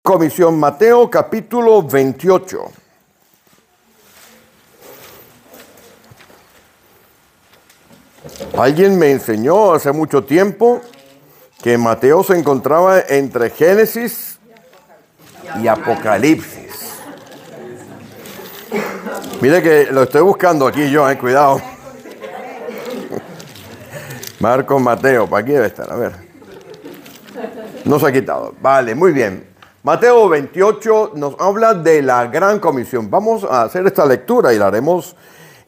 Comisión Mateo capítulo 28. Alguien me enseñó hace mucho tiempo que Mateo se encontraba entre Génesis y Apocalipsis. Mire que lo estoy buscando aquí yo, cuidado. Marcos, Mateo, para aquí debe estar, a ver. No se ha quitado. Vale, muy bien. Mateo 28 nos habla de la Gran Comisión. Vamos a hacer esta lectura y la haremos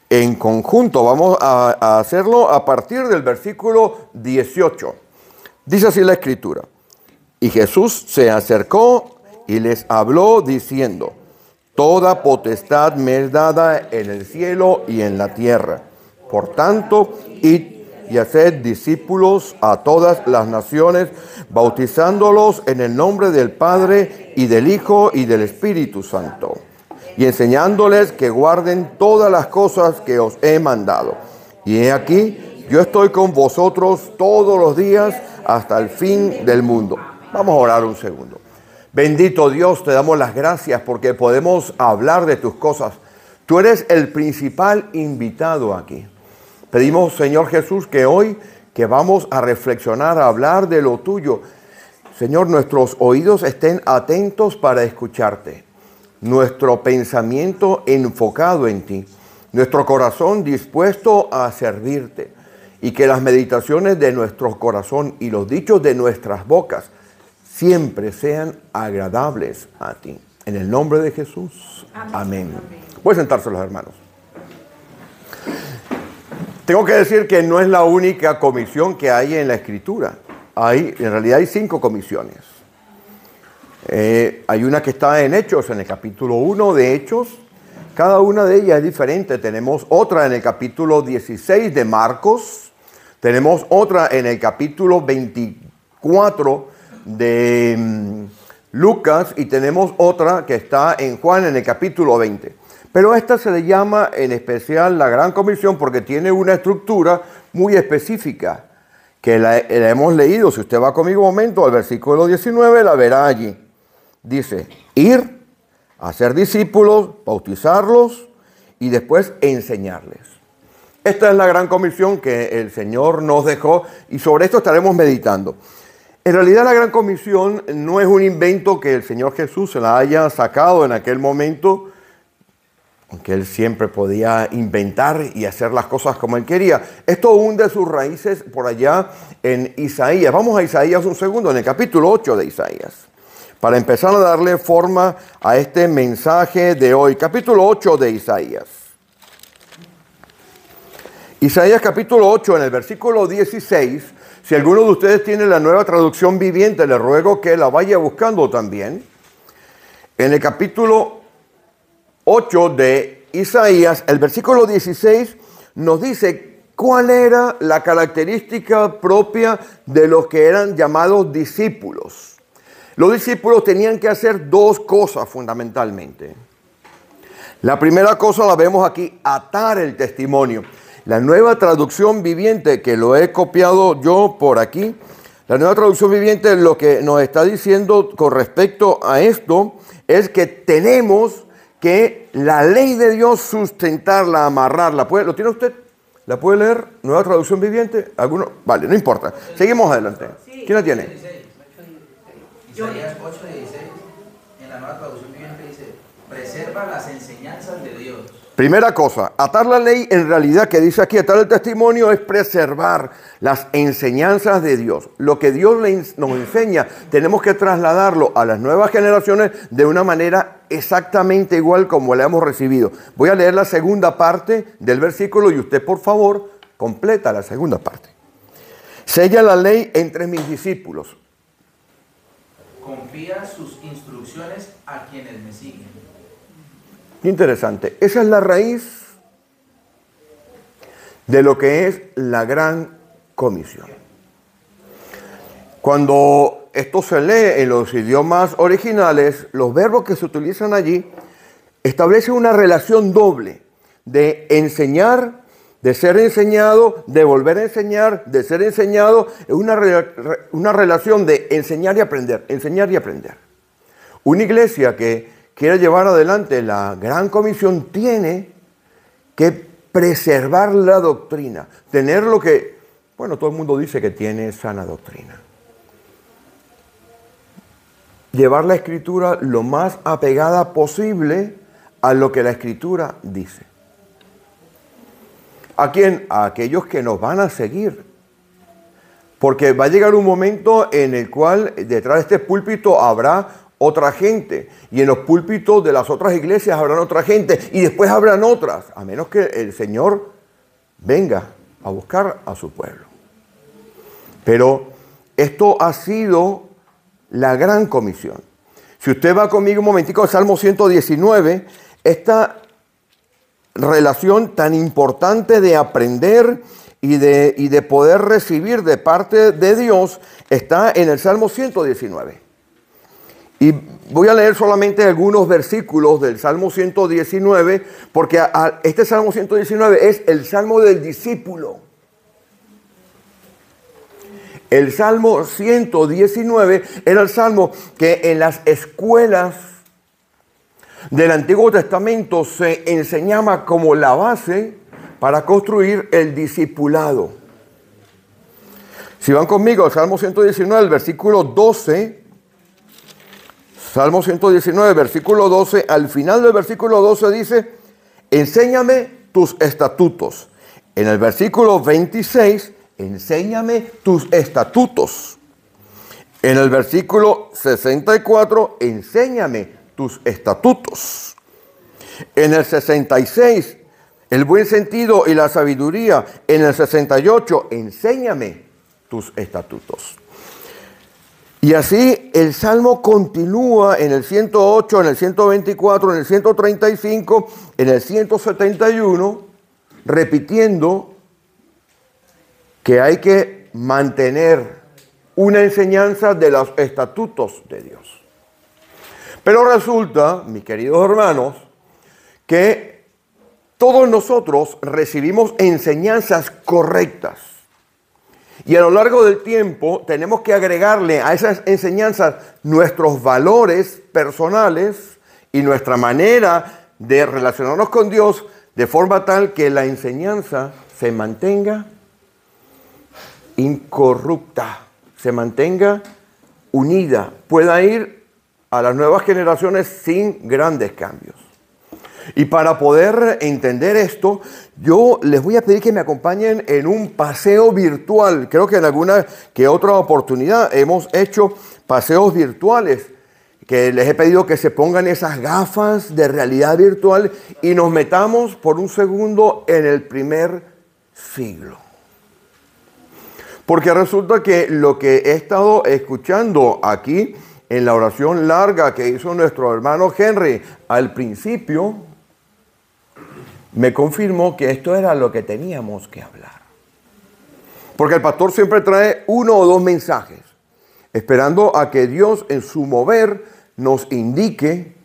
en conjunto. Vamos a hacerlo a partir del versículo 18. Dice así la Escritura. Y Jesús se acercó y les habló diciendo: Toda potestad me es dada en el cielo y en la tierra. Por tanto, id y haced discípulos a todas las naciones, bautizándolos en el nombre del Padre y del Hijo y del Espíritu Santo, y enseñándoles que guarden todas las cosas que os he mandado. Y he aquí, yo estoy con vosotros todos los días hasta el fin del mundo. Vamos a orar un segundo. Bendito Dios, te damos las gracias porque podemos hablar de tus cosas. Tú eres el principal invitado aquí. Pedimos, Señor Jesús, que hoy que vamos a reflexionar, a hablar de lo tuyo, Señor, nuestros oídos estén atentos para escucharte, nuestro pensamiento enfocado en ti, nuestro corazón dispuesto a servirte, y que las meditaciones de nuestro corazón y los dichos de nuestras bocas siempre sean agradables a ti. En el nombre de Jesús. Amén. Pueden sentarse los hermanos. Tengo que decir que no es la única comisión que hay en la Escritura. En realidad hay 5 comisiones. Hay una que está en Hechos, en el capítulo 1 de Hechos. Cada una de ellas es diferente. Tenemos otra en el capítulo 16 de Marcos. Tenemos otra en el capítulo 24 de Lucas. Y tenemos otra que está en Juan en el capítulo 20. Pero a esta se le llama en especial la Gran Comisión porque tiene una estructura muy específica que la hemos leído. Si usted va conmigo un momento al versículo 19, la verá allí. Dice: ir, hacer discípulos, bautizarlos y después enseñarles. Esta es la Gran Comisión que el Señor nos dejó y sobre esto estaremos meditando. En realidad la Gran Comisión no es un invento que el Señor Jesús se la haya sacado en aquel momento, aunque Él siempre podía inventar y hacer las cosas como Él quería. Esto hunde sus raíces por allá en Isaías. Vamos a Isaías un segundo, en el capítulo 8 de Isaías, para empezar a darle forma a este mensaje de hoy. Capítulo 8 de Isaías. Isaías capítulo 8, en el versículo 16. Si alguno de ustedes tiene la Nueva Traducción Viviente, le ruego que la vaya buscando también. En el capítulo 8 de Isaías, el versículo 16 nos dice cuál era la característica propia de los que eran llamados discípulos. Los discípulos tenían que hacer 2 cosas fundamentalmente. La primera cosa la vemos aquí: atar el testimonio. La Nueva Traducción Viviente, que lo he copiado yo por aquí, la Nueva Traducción Viviente lo que nos está diciendo con respecto a esto es que tenemos que la ley de Dios sustentarla, amarrarla. ¿Lo tiene usted? ¿La puede leer? ¿Nueva Traducción Viviente? ¿Alguno? Vale, no importa. Seguimos adelante. ¿Quién la tiene? Isaías 8:16, en la Nueva Traducción Viviente dice: preserva las enseñanzas de Dios. Primera cosa, atar la ley, en realidad, que dice aquí, atar el testimonio, es preservar las enseñanzas de Dios. Lo que Dios nos enseña, tenemos que trasladarlo a las nuevas generaciones de una manera exactamente igual como la hemos recibido. Voy a leer la segunda parte del versículo y usted, por favor, completa la segunda parte. Sella la ley entre mis discípulos. Confía sus instrucciones a quienes me siguen. Interesante. Esa es la raíz de lo que es la Gran Comisión. Cuando esto se lee en los idiomas originales, los verbos que se utilizan allí establecen una relación doble de enseñar, de ser enseñado, de volver a enseñar, de ser enseñado. Es una relación de enseñar y aprender, enseñar y aprender. Una iglesia que quiera llevar adelante la gran comisión tiene que preservar la doctrina, tener lo que, bueno, todo el mundo dice que tiene sana doctrina. Llevar la escritura lo más apegada posible a lo que la escritura dice. ¿A quién? A aquellos que nos van a seguir. Porque va a llegar un momento en el cual detrás de este púlpito habrá otra gente. Y en los púlpitos de las otras iglesias habrán otra gente. Y después habrán otras. A menos que el Señor venga a buscar a su pueblo. Pero esto ha sido la gran comisión. Si usted va conmigo un momentico al Salmo 119, esta relación tan importante de aprender y de poder recibir de parte de Dios está en el Salmo 119. Y voy a leer solamente algunos versículos del Salmo 119, porque este Salmo 119 es el Salmo del discípulo. El Salmo 119 era el Salmo que en las escuelas del Antiguo Testamento se enseñaba como la base para construir el discipulado. Si van conmigo al Salmo 119, el versículo 12, Salmo 119, versículo 12, al final del versículo 12 dice, enséñame tus estatutos. En el versículo 26, enséñame tus estatutos. En el versículo 64, enséñame tus estatutos. En el 66, el buen sentido y la sabiduría. En el 68, enséñame tus estatutos. Y así el Salmo continúa en el 108, en el 124, en el 135, en el 171, repitiendo que hay que mantener una enseñanza de los estatutos de Dios. Pero resulta, mis queridos hermanos, que todos nosotros recibimos enseñanzas correctas. Y a lo largo del tiempo tenemos que agregarle a esas enseñanzas nuestros valores personales y nuestra manera de relacionarnos con Dios de forma tal que la enseñanza se mantenga incorrupta, se mantenga unida, pueda ir a las nuevas generaciones sin grandes cambios. Y para poder entender esto, yo les voy a pedir que me acompañen en un paseo virtual. Creo que en alguna que otra oportunidad hemos hecho paseos virtuales, que les he pedido que se pongan esas gafas de realidad virtual y nos metamos por un segundo en el primer siglo. Porque resulta que lo que he estado escuchando aquí en la oración larga que hizo nuestro hermano Henry al principio, me confirmó que esto era lo que teníamos que hablar. Porque el pastor siempre trae uno o dos mensajes, esperando a que Dios en su mover nos indique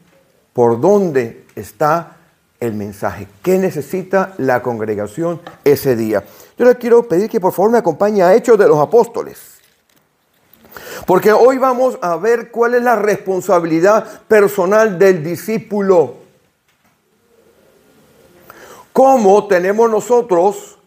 por dónde está el mensaje, qué necesita la congregación ese día. Yo les quiero pedir que por favor me acompañe a Hechos de los Apóstoles. Porque hoy vamos a ver cuál es la responsabilidad personal del discípulo. ¿Cómo tenemos nosotros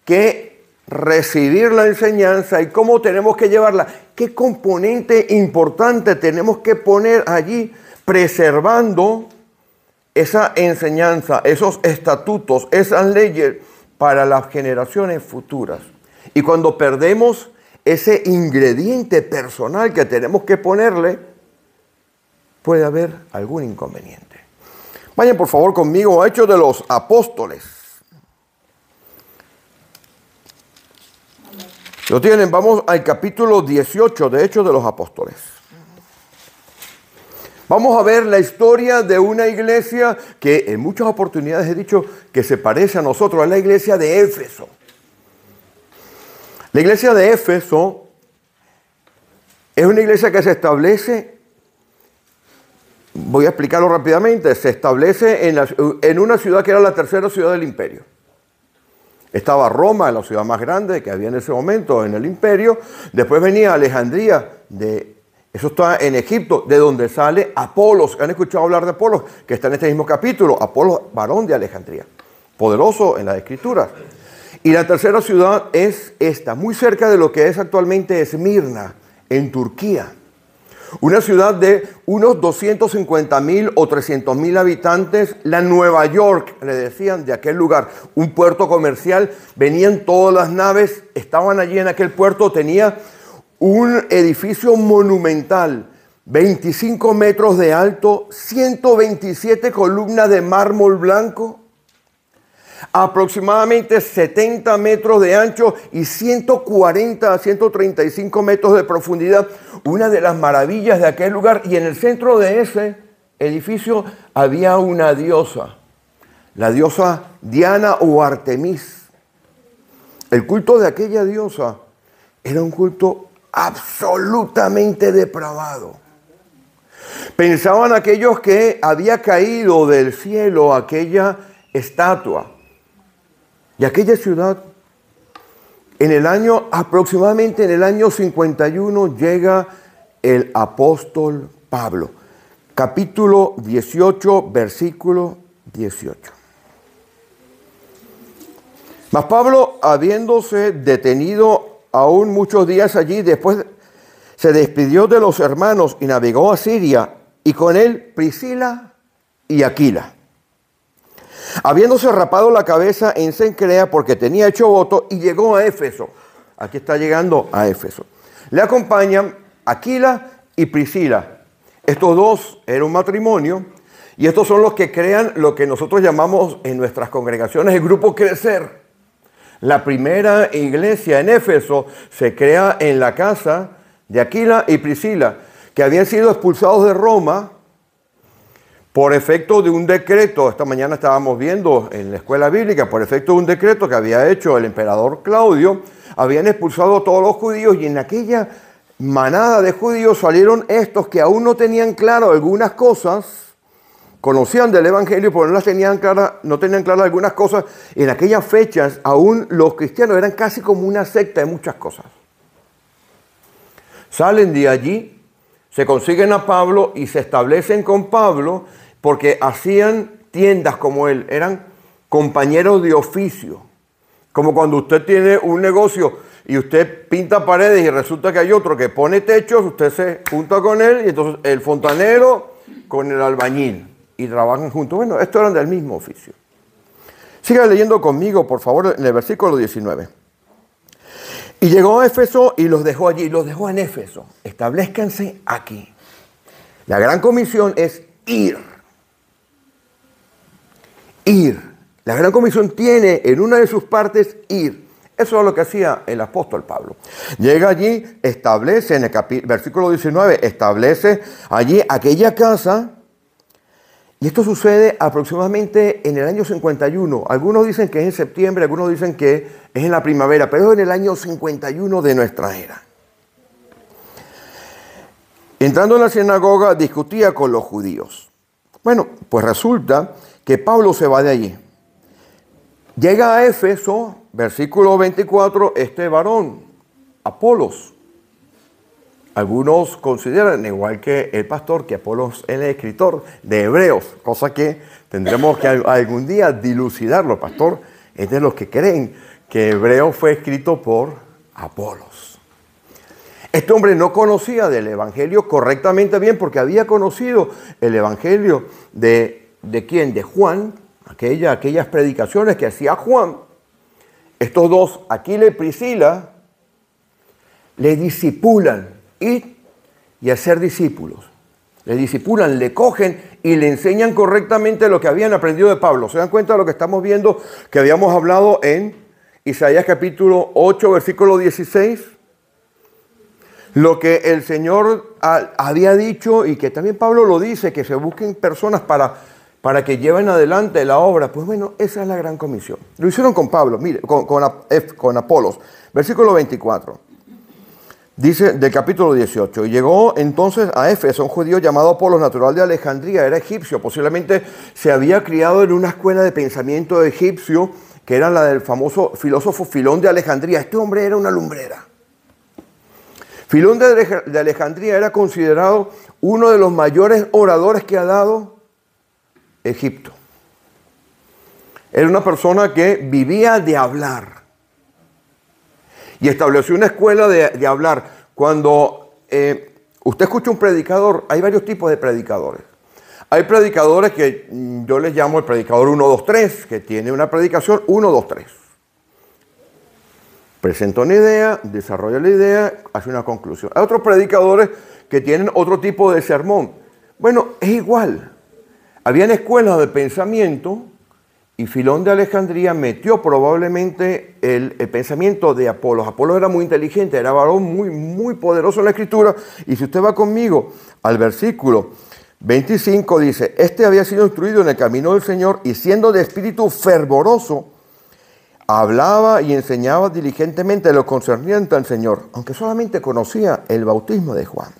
que recibir la enseñanza y cómo tenemos que llevarla? ¿Qué componente importante tenemos que poner allí preservando esa enseñanza, esos estatutos, esas leyes para las generaciones futuras? Y cuando perdemos ese ingrediente personal que tenemos que ponerle, puede haber algún inconveniente. Vayan por favor conmigo a Hechos de los Apóstoles. ¿Lo tienen? Vamos al capítulo 18 de Hechos de los Apóstoles. Vamos a ver la historia de una iglesia que en muchas oportunidades he dicho que se parece a nosotros, a la iglesia de Éfeso. La iglesia de Éfeso es una iglesia que se establece, voy a explicarlo rápidamente, se establece en una ciudad que era la tercera ciudad del imperio. Estaba Roma, la ciudad más grande que había en ese momento en el imperio. Después venía Alejandría de Eso está en Egipto, de donde sale Apolos. ¿Han escuchado hablar de Apolos? Que está en este mismo capítulo. Apolos, varón de Alejandría. Poderoso en las Escrituras. Y la tercera ciudad es esta, muy cerca de lo que es actualmente Esmirna, en Turquía. Una ciudad de unos 250.000 o 300.000 habitantes. La Nueva York, le decían, de aquel lugar. Un puerto comercial. Venían todas las naves, estaban allí en aquel puerto. Tenía un edificio monumental, 25 metros de alto, 127 columnas de mármol blanco, aproximadamente 70 metros de ancho y 140 a 135 metros de profundidad. Una de las maravillas de aquel lugar. Y en el centro de ese edificio había una diosa, la diosa Diana o Artemis. El culto de aquella diosa era un culto absolutamente depravado. Pensaban aquellos que había caído del cielo aquella estatua. Y aquella ciudad, aproximadamente en el año 51, llega el apóstol Pablo. Capítulo 18, versículo 18. Mas Pablo, habiéndose detenido aún muchos días allí, después se despidió de los hermanos y navegó a Siria, y con él Priscila y Aquila. Habiéndose rapado la cabeza en Cencrea porque tenía hecho voto, y llegó a Éfeso. Aquí está llegando a Éfeso. Le acompañan Aquila y Priscila. Estos dos eran un matrimonio, y estos son los que crean lo que nosotros llamamos en nuestras congregaciones el grupo Crecer. La primera iglesia en Éfeso se crea en la casa de Aquila y Priscila, que habían sido expulsados de Roma por efecto de un decreto. Esta mañana estábamos viendo en la escuela bíblica, por efecto de un decreto que había hecho el emperador Claudio, habían expulsado a todos los judíos, y en aquella manada de judíos salieron estos que aún no tenían claro algunas cosas. Conocían del Evangelio, pero no tenían claras algunas cosas. En aquellas fechas, aún los cristianos eran casi como una secta de muchas cosas. Salen de allí, se consiguen a Pablo y se establecen con Pablo porque hacían tiendas como él. Eran compañeros de oficio. Como cuando usted tiene un negocio y usted pinta paredes y resulta que hay otro que pone techos, usted se junta con él y entonces el fontanero con el albañil. Y trabajan juntos. Bueno, estos eran del mismo oficio. Sigan leyendo conmigo, por favor, en el versículo 19. Y llegó a Éfeso y los dejó allí, los dejó en Éfeso. Establezcanse aquí. La gran comisión es ir. Ir. La gran comisión tiene en una de sus partes ir. Eso es lo que hacía el apóstol Pablo. Llega allí, establece en el versículo 19, establece allí aquella casa. Y esto sucede aproximadamente en el año 51. Algunos dicen que es en septiembre, algunos dicen que es en la primavera, pero es en el año 51 de nuestra era. Entrando en la sinagoga, discutía con los judíos. Bueno, pues resulta que Pablo se va de allí. Llega a Éfeso, versículo 24, este varón, Apolos. Algunos consideran, igual que el pastor, que Apolos es el escritor de Hebreos, cosa que tendremos que algún día dilucidarlo. Pastor es de los que creen que Hebreos fue escrito por Apolos. Este hombre no conocía del Evangelio correctamente bien porque había conocido el Evangelio ¿de quién? De Juan, aquellas predicaciones que hacía Juan. Estos dos, Aquila y Priscila, le discipulan. Ir y hacer discípulos. Le discipulan, le cogen y le enseñan correctamente lo que habían aprendido de Pablo. ¿Se dan cuenta de lo que estamos viendo que habíamos hablado en Isaías capítulo 8, versículo 16? Lo que el Señor había dicho y que también Pablo lo dice, que se busquen personas para que lleven adelante la obra. Pues bueno, esa es la gran comisión. Lo hicieron con Pablo, mire, con Apolos. Versículo 24. Dice del capítulo 18, y llegó entonces a Éfeso un judío llamado Apolos, natural de Alejandría, era egipcio, posiblemente se había criado en una escuela de pensamiento egipcio, que era la del famoso filósofo Filón de Alejandría. Este hombre era una lumbrera. Filón de Alejandría era considerado uno de los mayores oradores que ha dado Egipto. Era una persona que vivía de hablar y estableció una escuela de hablar. Cuando usted escucha un predicador, hay varios tipos de predicadores. Hay predicadores que yo les llamo el predicador 1, 2, 3, que tiene una predicación 1, 2, 3. Presenta una idea, desarrolla la idea, hace una conclusión. Hay otros predicadores que tienen otro tipo de sermón. Bueno, es igual. Habían escuelas de pensamiento y Filón de Alejandría metió probablemente el pensamiento de Apolos. Apolos era muy inteligente, era varón muy poderoso en la Escritura. Y si usted va conmigo al versículo 25, dice: este había sido instruido en el camino del Señor y siendo de espíritu fervoroso, hablaba y enseñaba diligentemente lo concerniente al Señor, aunque solamente conocía el bautismo de Juan.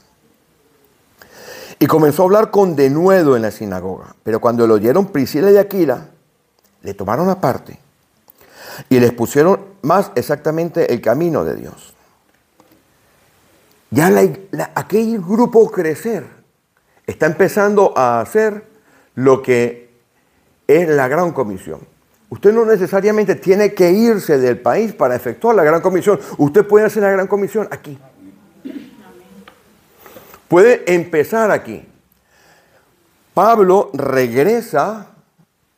Y comenzó a hablar con denuedo en la sinagoga. Pero cuando lo oyeron Priscila y Aquila, le tomaron aparte y les pusieron más exactamente el camino de Dios. Ya aquel grupo crecer está empezando a hacer lo que es la Gran Comisión. Usted no necesariamente tiene que irse del país para efectuar la Gran Comisión. Usted puede hacer la Gran Comisión aquí. Puede empezar aquí. Pablo regresa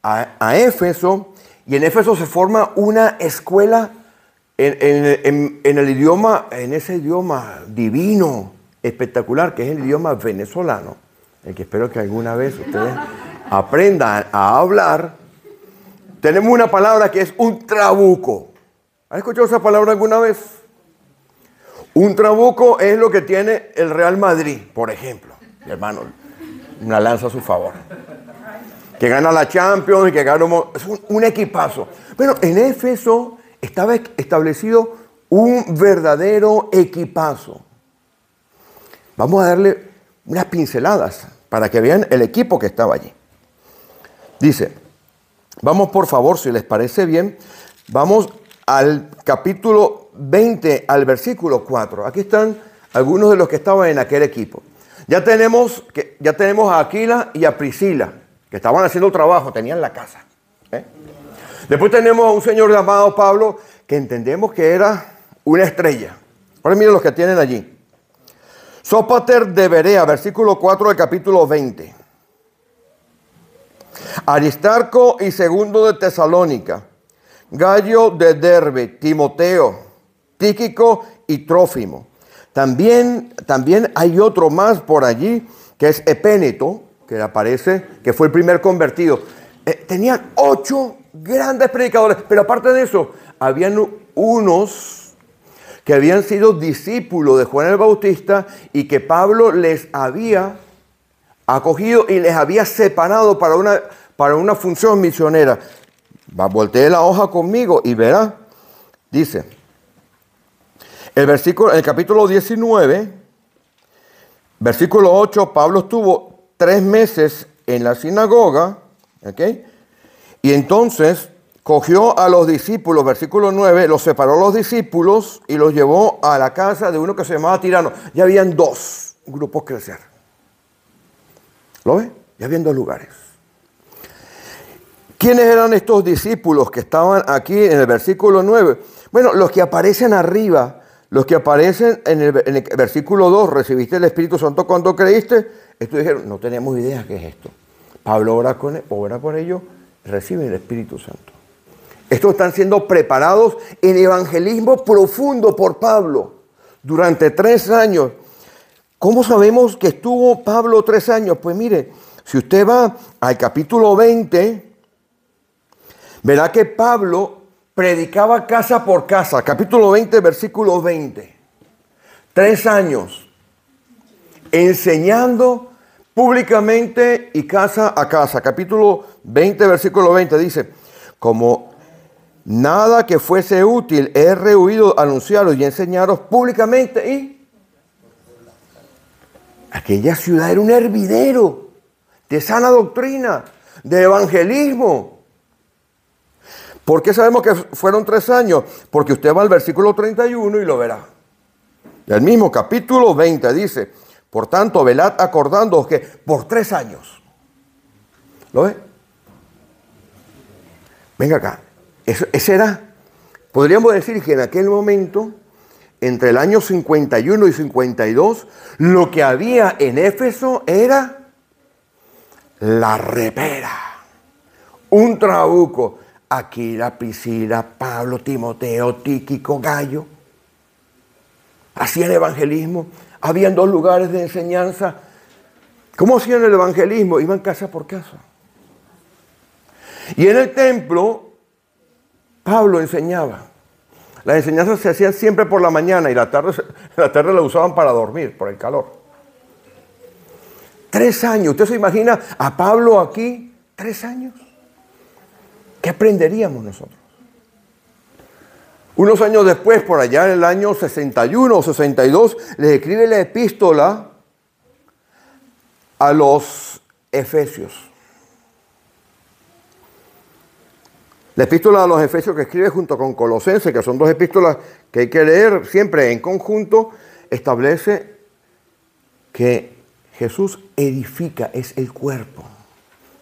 a Éfeso y en Éfeso se forma una escuela en el idioma, en ese idioma divino, espectacular, que es el idioma venezolano, el que espero que alguna vez ustedes aprendan a hablar. Tenemos una palabra que es un trabuco. ¿Han escuchado esa palabra alguna vez? Un trabuco es lo que tiene el Real Madrid, por ejemplo. Hermano, una lanza a su favor. Que gana la Champions y que gana es un equipazo. Bueno, en Éfeso estaba establecido un verdadero equipazo. Vamos a darle unas pinceladas para que vean el equipo que estaba allí. Dice, vamos por favor, si les parece bien, vamos al capítulo 20, al versículo 4. Aquí están algunos de los que estaban en aquel equipo. Ya tenemos a Aquila y a Priscila, que estaban haciendo trabajo, tenían la casa. Después tenemos a un señor llamado Pablo, que entendemos que era una estrella. Ahora miren los que tienen allí. Sópater de Berea, versículo 4 del capítulo 20. Aristarco y Segundo de Tesalónica. Gallo de Derbe, Timoteo, Tíquico y Trófimo. También hay otro más por allí, que es Epéneto, que aparece, que fue el primer convertido. Tenían 8 grandes predicadores, pero aparte de eso, habían unos que habían sido discípulos de Juan el Bautista y que Pablo les había acogido y les había separado para una función misionera. Voltee la hoja conmigo y verá. Dice, el capítulo 19, versículo 8, Pablo estuvo 3 meses en la sinagoga, ¿ok? Y entonces cogió a los discípulos, versículo 9, los separó los discípulos y los llevó a la casa de uno que se llamaba Tirano. Ya habían 2 grupos crecer. ¿Lo ve? Ya habían 2 lugares. ¿Quiénes eran estos discípulos que estaban aquí en el versículo 9? Bueno, los que aparecen arriba, los que aparecen en el versículo 2, recibiste el Espíritu Santo cuando creíste. Estos dijeron, no tenemos idea qué es esto. Pablo ora por ellos, reciben el Espíritu Santo. Estos están siendo preparados en evangelismo profundo por Pablo durante 3 años. ¿Cómo sabemos que estuvo Pablo 3 años? Pues mire, si usted va al capítulo 20, verá que Pablo predicaba casa por casa. Capítulo 20, versículo 20. 3 años enseñando públicamente y casa a casa. Capítulo 20, versículo 20 dice, como nada que fuese útil he rehuido anunciaros y enseñaros públicamente. Y aquella ciudad era un hervidero de sana doctrina, de evangelismo. ¿Por qué sabemos que fueron 3 años? Porque usted va al versículo 31 y lo verá. El mismo capítulo 20 dice, por tanto, velad acordándoos que por 3 años. ¿Lo ve? Venga acá. Ese era, podríamos decir que en aquel momento, entre el año 51 y 52, lo que había en Éfeso era la repera. Un trabuco. Aquila, Priscila, Pablo, Timoteo, Tíquico, Gallo. Hacían evangelismo. Habían 2 lugares de enseñanza. ¿Cómo hacían el evangelismo? Iban casa por casa. Y en el templo, Pablo enseñaba. Las enseñanzas se hacían siempre por la mañana y la tarde la usaban para dormir, por el calor. 3 años. ¿Usted se imagina a Pablo aquí? 3 años. ¿Qué aprenderíamos nosotros? Unos años después, por allá en el año 61 o 62, les escribe la epístola a los Efesios. La epístola a los Efesios que escribe junto con Colosenses, que son 2 epístolas que hay que leer siempre en conjunto, establece que Jesús edifica, es el cuerpo,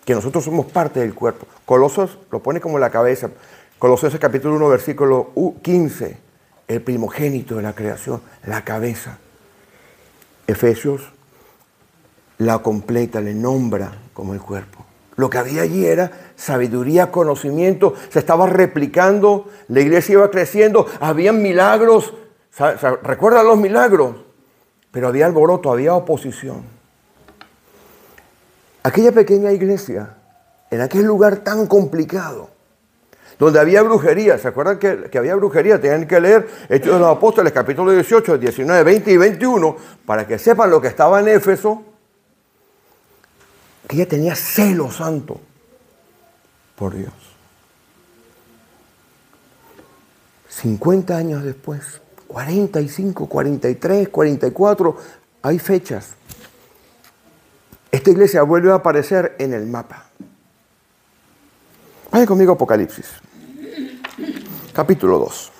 que nosotros somos parte del cuerpo. Colosos lo pone como la cabeza. Colosenses capítulo 1, versículo 15, el primogénito de la creación, la cabeza. Efesios la completa, le nombra como el cuerpo. Lo que había allí era sabiduría, conocimiento, se estaba replicando, la iglesia iba creciendo, habían milagros, ¿recuerdan los milagros? Pero había alboroto, había oposición. Aquella pequeña iglesia, en aquel lugar tan complicado, donde había brujería, ¿se acuerdan que había brujería? Tenían que leer Hechos de los Apóstoles, capítulo 18, 19, 20 y 21, para que sepan lo que estaba en Éfeso, que ella tenía celo santo por Dios. 50 años después, 45, 43, 44, hay fechas. Esta iglesia vuelve a aparecer en el mapa. Vayan conmigo a Apocalipsis, capítulo 2.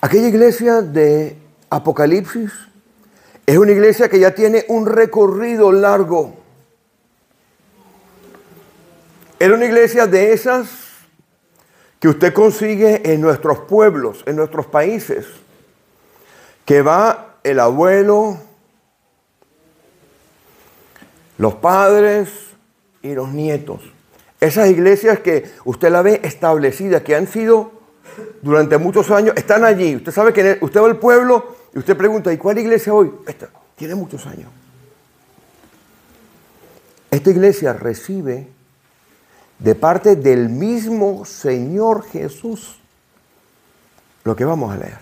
Aquella iglesia de Apocalipsis es una iglesia que ya tiene un recorrido largo. Era una iglesia de esas que usted consigue en nuestros pueblos, en nuestros países, que va el abuelo, los padres y los nietos. Esas iglesias que usted la ve establecidas, que han sido durante muchos años, están allí. Usted sabe que usted va al pueblo y usted pregunta, ¿y cuál iglesia hoy? Esta tiene muchos años. Esta iglesia recibe de parte del mismo Señor Jesús lo que vamos a leer.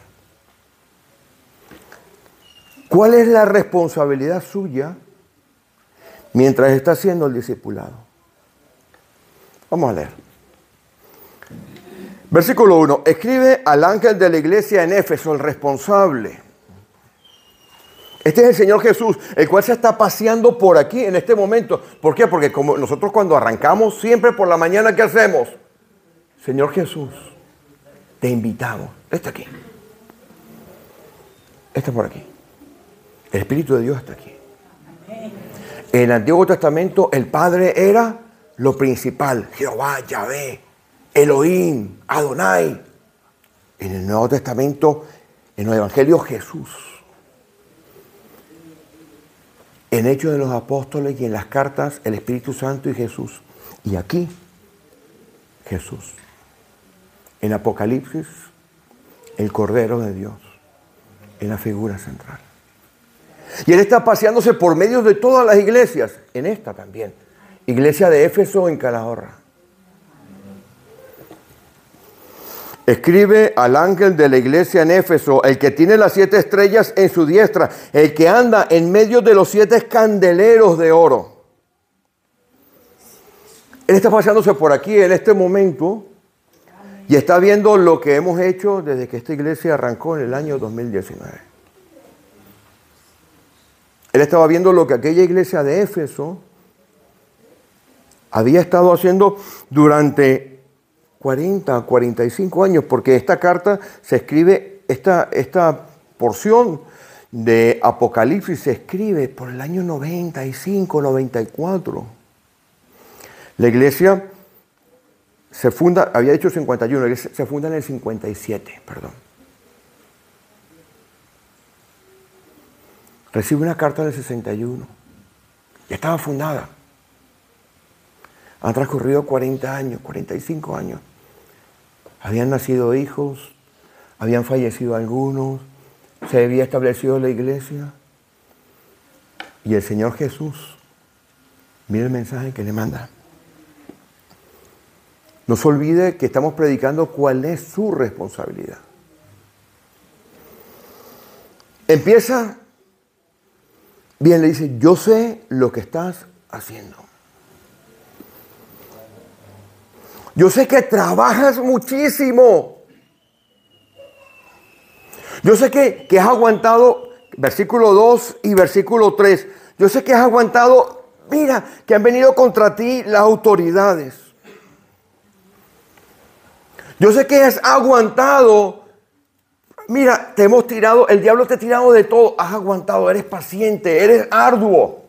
¿Cuál es la responsabilidad suya mientras está haciendo el discipulado? Vamos a leer. Versículo 1. Escribe al ángel de la iglesia en Éfeso, el responsable. Este es el Señor Jesús, el cual se está paseando por aquí en este momento. ¿Por qué? Porque como nosotros cuando arrancamos siempre por la mañana, ¿qué hacemos? Señor Jesús, te invitamos. Está aquí. Está por aquí. El Espíritu de Dios está aquí. En el Antiguo Testamento el Padre era lo principal. Jehová, Yahvé, Elohim, Adonai. En el Nuevo Testamento, en los Evangelios, Jesús. En Hechos de los Apóstoles y en las cartas, el Espíritu Santo y Jesús. Y aquí, Jesús. En Apocalipsis, el Cordero de Dios. En la figura central. Y Él está paseándose por medio de todas las iglesias. En esta también. Iglesia de Éfeso en Calahorra. Escribe al ángel de la iglesia en Éfeso, el que tiene las 7 estrellas en su diestra, el que anda en medio de los 7 candeleros de oro. Él está paseándose por aquí en este momento y está viendo lo que hemos hecho desde que esta iglesia arrancó en el año 2019. Él estaba viendo lo que aquella iglesia de Éfeso había estado haciendo durante 40, 45 años, porque esta carta se escribe, esta porción de Apocalipsis se escribe por el año 95, 94. La iglesia se funda, había dicho 51, la iglesia se funda en el 57, perdón. Recibe una carta en el 61. Ya estaba fundada. Han transcurrido 40 años, 45 años. Habían nacido hijos, habían fallecido algunos, se había establecido la iglesia. Y el Señor Jesús, mire el mensaje que le manda. No se olvide que estamos predicando cuál es su responsabilidad. Empieza, bien, le dice, yo sé lo que estás haciendo. Yo sé que trabajas muchísimo. Yo sé que has aguantado, versículo 2 y versículo 3. Yo sé que has aguantado, mira, que han venido contra ti las autoridades. Yo sé que has aguantado, mira, te hemos tirado, el diablo te ha tirado de todo. Has aguantado, eres paciente, eres arduo.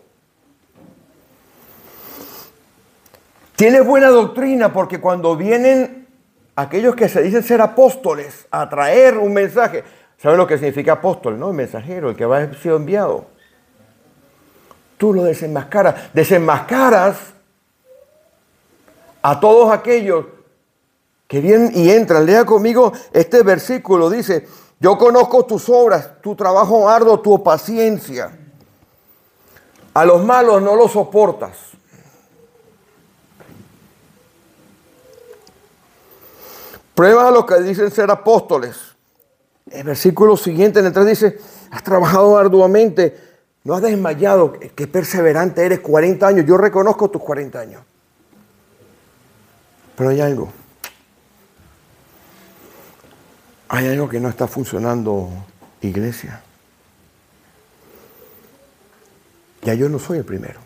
Tienes buena doctrina porque cuando vienen aquellos que se dicen ser apóstoles a traer un mensaje, ¿saben lo que significa apóstol? ¿No? El mensajero, el que va a ser enviado. Tú lo desenmascaras. Desenmascaras a todos aquellos que vienen y entran. Lea conmigo este versículo. Dice, yo conozco tus obras, tu trabajo arduo, tu paciencia. A los malos no los soportas. Pruebas a los que dicen ser apóstoles. El versículo siguiente en el 3 dice, has trabajado arduamente, no has desmayado, qué perseverante eres, 40 años, yo reconozco tus 40 años. Pero hay algo que no está funcionando, iglesia. Ya yo no soy el primero.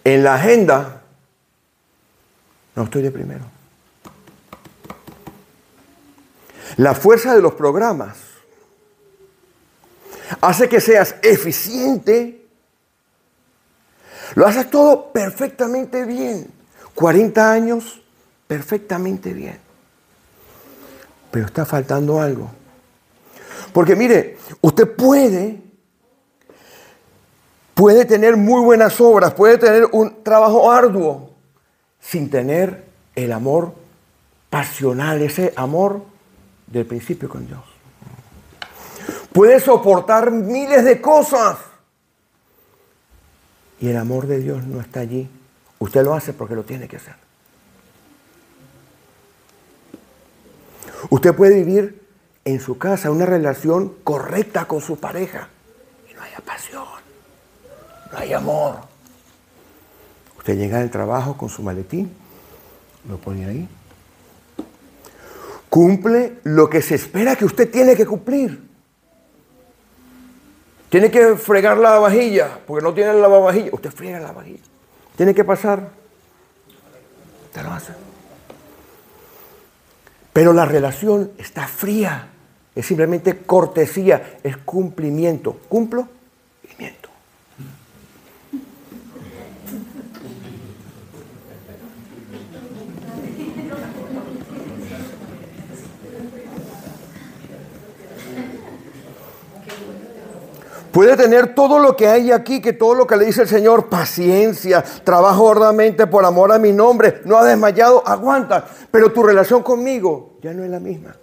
En la agenda no estoy de primero. La fuerza de los programas hace que seas eficiente. Lo haces todo perfectamente bien. 40 años, perfectamente bien. Pero está faltando algo. Porque mire, usted puede tener muy buenas obras, puede tener un trabajo arduo, sin tener el amor pasional, ese amor del principio con Dios. Puede soportar miles de cosas y el amor de Dios no está allí. Usted lo hace porque lo tiene que hacer. Usted puede vivir en su casa una relación correcta con su pareja y no haya pasión, no hay amor. Usted llega al trabajo con su maletín, lo pone ahí. Cumple lo que se espera que usted tiene que cumplir. Tiene que fregar la vajilla, porque no tiene el lavavajillas. Usted friega la vajilla. Tiene que pasar. Usted lo hace. Pero la relación está fría. Es simplemente cortesía, es cumplimiento. Cumplo y miento. Puede tener todo lo que hay aquí, que todo lo que le dice el Señor, paciencia, trabajo arduamente por amor a mi nombre, no ha desmayado, aguanta. Pero tu relación conmigo ya no es la misma,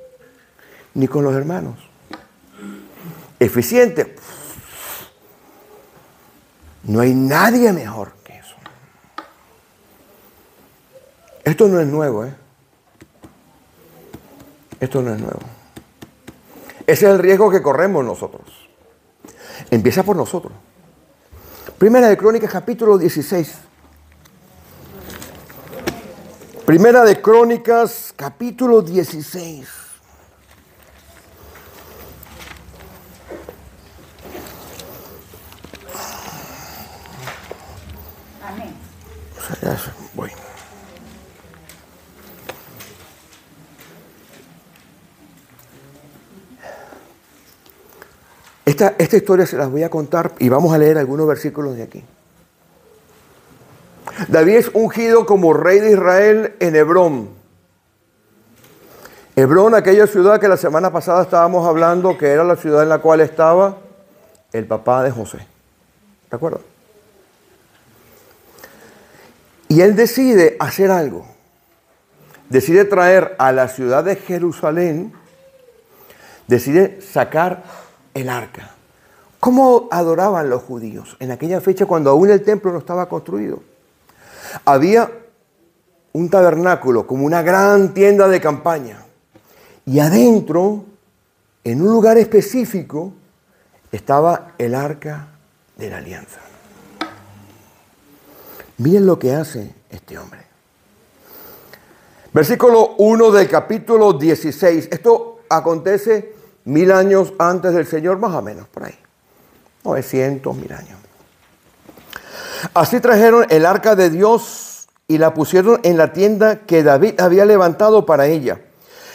ni con los hermanos. Eficiente. No hay nadie mejor que eso. Esto no es nuevo, ¿eh? Esto no es nuevo. Ese es el riesgo que corremos nosotros. Empieza por nosotros. Primera de Crónicas, capítulo 16. Primera de Crónicas, capítulo 16. Amén. O sea, ya voy. Esta historia se las voy a contar y vamos a leer algunos versículos de aquí. David es ungido como rey de Israel en Hebrón. Hebrón, aquella ciudad que la semana pasada estábamos hablando, que era la ciudad en la cual estaba el papá de José. ¿De acuerdo? Y él decide hacer algo. Decide traer a la ciudad de Jerusalén, decide sacar el arca. ¿Cómo adoraban los judíos en aquella fecha cuando aún el templo no estaba construido? Había un tabernáculo como una gran tienda de campaña. Y adentro, en un lugar específico, estaba el arca de la alianza. Miren lo que hace este hombre. Versículo 1 del capítulo 16. Esto acontece 1000 años antes del Señor, más o menos, por ahí. 900, 1000 años. Así trajeron el arca de Dios y la pusieron en la tienda que David había levantado para ella.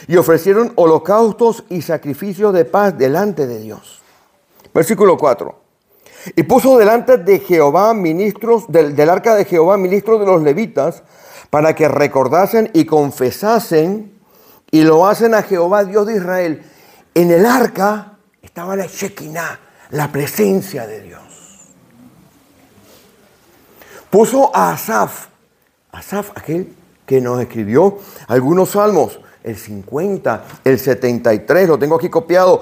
Y ofrecieron holocaustos y sacrificios de paz delante de Dios. Versículo 4. Y puso delante de Jehová ministros, del arca de Jehová, ministros de los levitas, para que recordasen y confesasen y lo hacen a Jehová, Dios de Israel. En el arca estaba la Shekinah, la presencia de Dios. Puso a Asaf, aquel que nos escribió algunos salmos, el 50, el 73, lo tengo aquí copiado,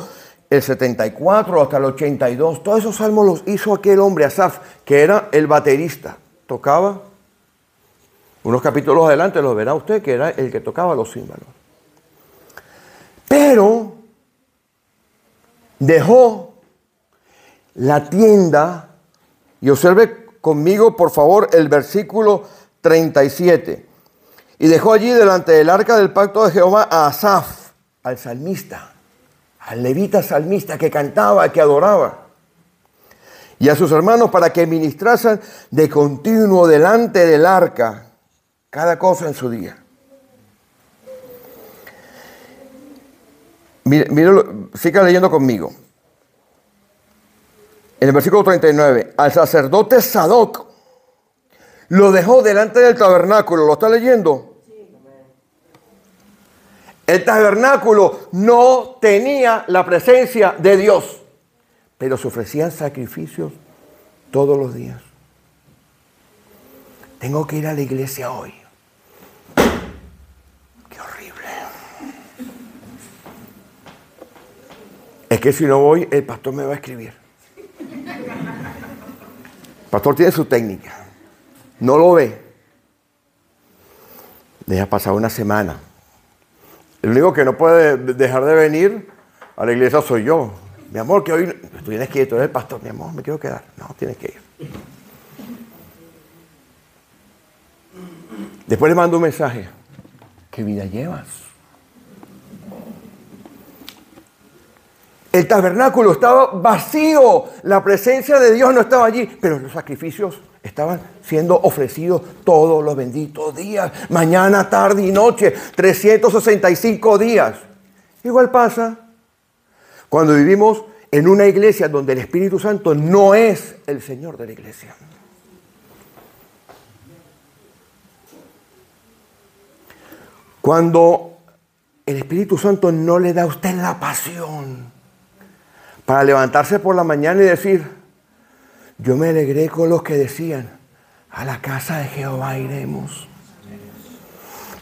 el 74 hasta el 82. Todos esos salmos los hizo aquel hombre, Asaf, que era el baterista. Tocaba, unos capítulos adelante lo verá usted, que era el que tocaba los címbalos. Pero dejó la tienda, y observe conmigo por favor el versículo 37. Y dejó allí delante del arca del pacto de Jehová a Asaf, al salmista, al levita salmista que cantaba, que adoraba, y a sus hermanos para que ministrasen de continuo delante del arca, cada cosa en su día. Míralo, siga leyendo conmigo. En el versículo 39, al sacerdote Sadoc lo dejó delante del tabernáculo. ¿Lo está leyendo? Sí. El tabernáculo no tenía la presencia de Dios, pero se ofrecían sacrificios todos los días. Tengo que ir a la iglesia hoy. Qué horrible. Es que si no voy, el pastor me va a escribir. El pastor tiene su técnica. No lo ve. Deja pasar una semana. El único que no puede dejar de venir a la iglesia soy yo. Mi amor, que hoy tú tienes que ir, tú eres el pastor. Mi amor, me quiero quedar. No, tienes que ir. Después le mando un mensaje. ¿Qué vida llevas? El tabernáculo estaba vacío. La presencia de Dios no estaba allí. Pero los sacrificios estaban siendo ofrecidos todos los benditos días. Mañana, tarde y noche. 365 días. Igual pasa cuando vivimos en una iglesia donde el Espíritu Santo no es el Señor de la iglesia. Cuando el Espíritu Santo no le da a usted la pasión para levantarse por la mañana y decir, yo me alegré con los que decían, a la casa de Jehová iremos.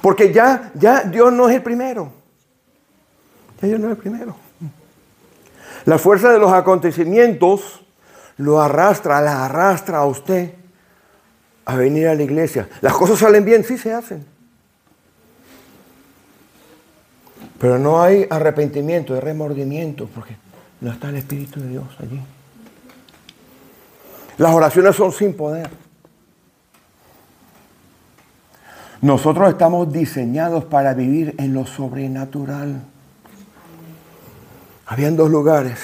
Porque ya Dios no es el primero. Ya Dios no es el primero. La fuerza de los acontecimientos la arrastra a usted a venir a la iglesia. Las cosas salen bien, sí se hacen. Pero no hay arrepentimiento, hay remordimiento, porque no está el Espíritu de Dios allí. Las oraciones son sin poder. Nosotros estamos diseñados para vivir en lo sobrenatural. Habían dos lugares.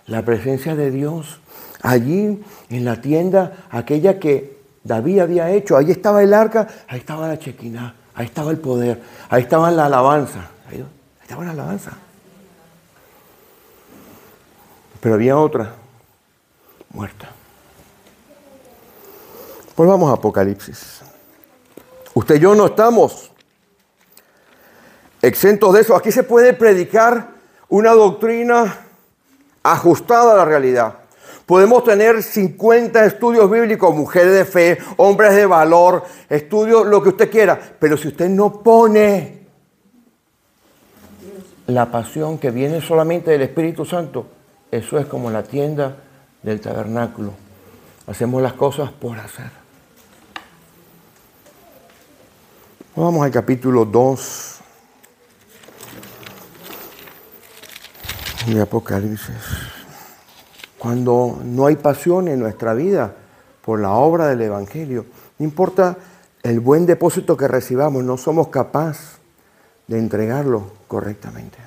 La presencia de Dios, allí en la tienda, aquella que David había hecho. Ahí estaba el arca, ahí estaba la Shekinah, ahí estaba el poder, ahí estaba la alabanza. Ahí estaba la alabanza. Pero había otra, muerta. Pues vamos a Apocalipsis. Usted y yo no estamos exentos de eso. Aquí se puede predicar una doctrina ajustada a la realidad. Podemos tener 50 estudios bíblicos, mujeres de fe, hombres de valor, estudios, lo que usted quiera. Pero si usted no pone la pasión que viene solamente del Espíritu Santo, eso es como la tienda del tabernáculo. Hacemos las cosas por hacer. Vamos al capítulo 2 de Apocalipsis. Cuando no hay pasión en nuestra vida por la obra del Evangelio, no importa el buen depósito que recibamos, no somos capaces de entregarlo correctamente.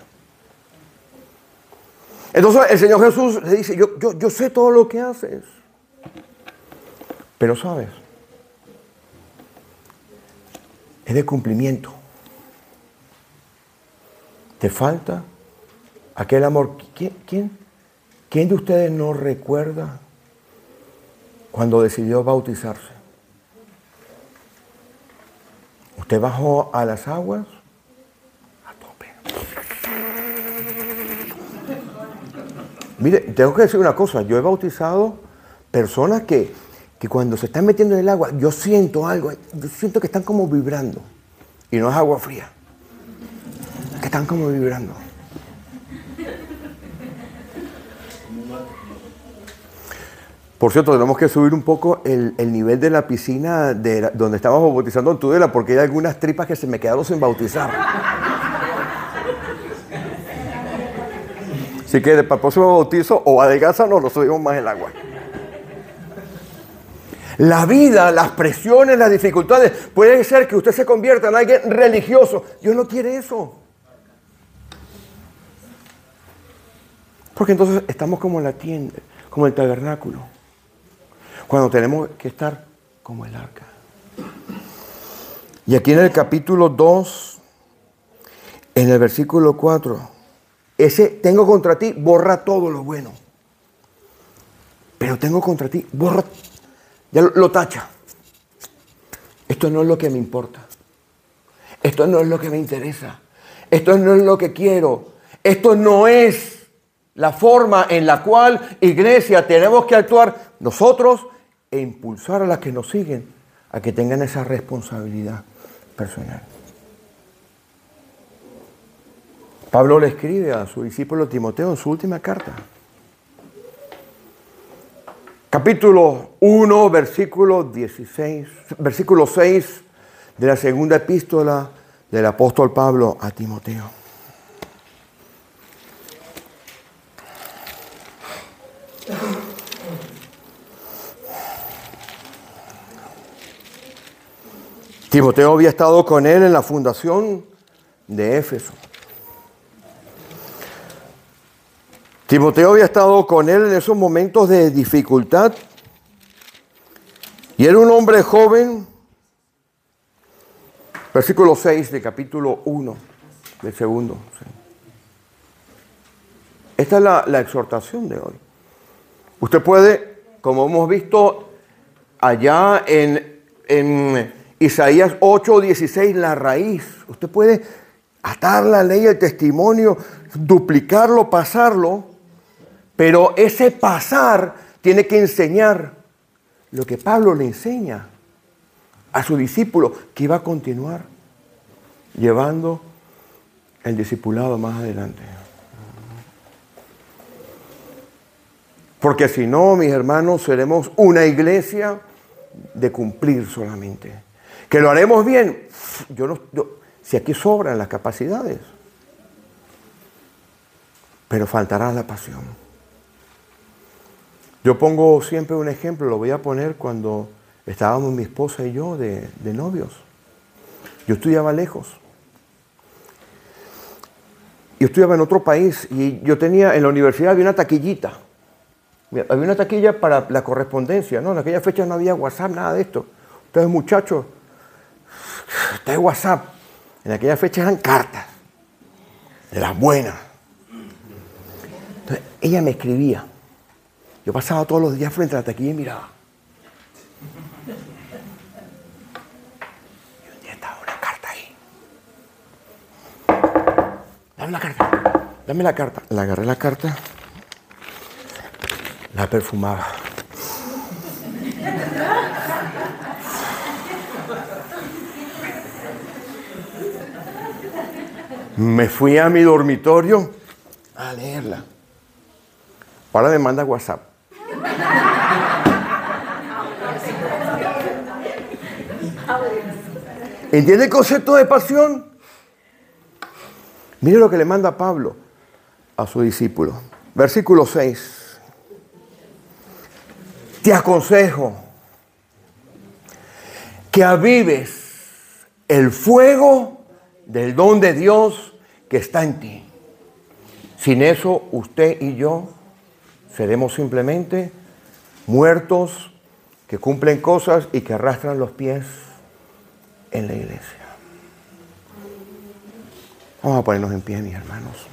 Entonces el Señor Jesús le dice, yo sé todo lo que haces, pero sabes, es de cumplimiento. Te falta aquel amor. ¿Quién de ustedes no recuerda cuando decidió bautizarse? Usted bajó a las aguas a tope. Mire, tengo que decir una cosa. Yo he bautizado personas que cuando se están metiendo en el agua, yo siento algo. Yo siento que están como vibrando. Y no es agua fría. Que están como vibrando. Por cierto, tenemos que subir un poco el nivel de la piscina donde estábamos bautizando en Tudela, porque hay algunas tripas que se me quedaron sin bautizar. Así que para el próximo bautizo, o adelgazan o lo subimos más el agua. La vida, las presiones, las dificultades, puede ser que usted se convierta en alguien religioso. Dios no quiere eso. Porque entonces estamos como en la tienda, como el tabernáculo. Cuando tenemos que estar como el arca. Y aquí en el capítulo 2, en el versículo 4, ese tengo contra ti, borra todo lo bueno. Pero tengo contra ti, borra, ya lo tacha. Esto no es lo que me importa. Esto no es lo que me interesa. Esto no es lo que quiero. Esto no es la forma en la cual, iglesia, tenemos que actuar nosotros e impulsar a las que nos siguen a que tengan esa responsabilidad personal. Pablo le escribe a su discípulo Timoteo en su última carta. Capítulo 1, versículo 16, versículo 6 de la segunda epístola del apóstol Pablo a Timoteo. Timoteo había estado con él en la fundación de Éfeso. Timoteo había estado con él en esos momentos de dificultad. Y era un hombre joven. Versículo 6 del capítulo 1 del segundo. Esta es la exhortación de hoy. Usted puede, como hemos visto allá en Isaías 8:16, la raíz. Usted puede atar la ley, el testimonio, duplicarlo, pasarlo, pero ese pasar tiene que enseñar lo que Pablo le enseña a su discípulo, que iba a continuar llevando el discipulado más adelante. Porque si no, mis hermanos, seremos una iglesia de cumplir solamente. Que lo haremos bien. Si aquí sobran las capacidades, pero faltará la pasión. Yo pongo siempre un ejemplo, lo voy a poner cuando estábamos mi esposa y yo de novios. Yo estudiaba lejos. Yo estudiaba en otro país y yo tenía, en la universidad había una taquillita. Había una taquilla para la correspondencia, ¿no? En aquella fecha no había WhatsApp, nada de esto. Entonces, muchachos, está WhatsApp. En aquella fecha eran cartas, de las buenas. Entonces, ella me escribía. Yo pasaba todos los días frente a la taquilla y miraba. Y un día estaba una carta ahí. Dame la carta. Dame la carta. Le agarré la carta. La perfumaba. Me fui a mi dormitorio a leerla. Ahora me manda WhatsApp. ¿Entiende el concepto de pasión? Mire lo que le manda Pablo a su discípulo. Versículo 6. Te aconsejo que avives el fuego del don de Dios que está en ti. Sin eso, usted y yo seremos simplemente muertos que cumplen cosas y que arrastran los pies en la iglesia. Vamos a ponernos en pie, mis hermanos.